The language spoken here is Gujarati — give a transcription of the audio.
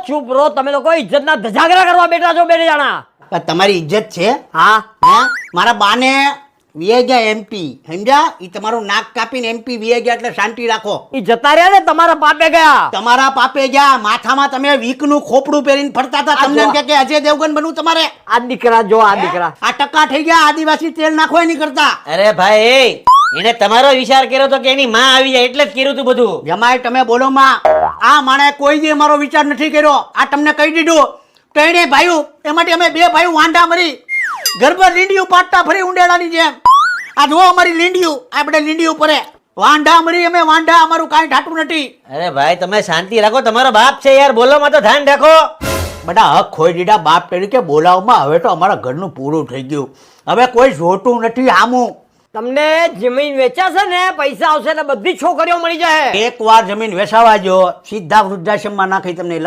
ચૂપ રહો તમે લોકો ઇજ્જતના ધજાગરા કરવા બેઠા છો બે જણા. પણ તમારી ઇજ્જત છે હા હે મારા બાને વીએ ગયા એમપી સમજ્યા ઈ તમારું નાક કાપીને એમપી વીએ ગયા એટલે શાંતિ રાખો. ઈ જતા રહ્યા ને તમારા પાપે ગયા. તમારા પાપે ગયા માથામાં તમે વીકનું ખોપડું પહેરીને ફરતા હતા તમને એમ કે અજય દેવગન બનવું તમારે. આ દીકરા જો આ દીકરા આ ટકા થઈ ગયા આદિવાસી તેલ નાખો નહીં કરતા. અરે ભાઈ એને તમારો વિચાર કર્યો તો કે એની માં આવી જાય એટલે જ કર્યું તું બધું. જમાઈ તમે બોલો માં આ માણે કોઈ દી અમારો વિચાર નથી કર્યો આ તમને કહી દીધું તો એને ભાઈ એમાંથી અમે બે ભાઈ વાંઢા મરી ગરબર લીંડિયું પાટતા ફરી ઉંડેડાની જેમ આ જો અમારી લીંડિયું આપણે લીંડિયું પરે વાંઢા મરી અમે વાંઢા અમારું કાંઈ ઢાટું નથી. અરે ભાઈ તમે શાંતિ રાખો તમારો બાપ છે યાર બોલોમાં તો ધ્યાન રાખો. બધા હક ખોઈ દીધા બાપ તરીકે બોલાવમાં હવે તો અમારા ઘરનું પૂરું થઈ ગયું હવે કોઈ જોતું નથી આમું. તમને જમીન વેચાશે ને પૈસા આવશે ને બધી છોકરીઓ મળી જાય. એકવાર જમીન વેચાવા જો સીધા વૃદ્ધાશ્રમમાં નાખી તમને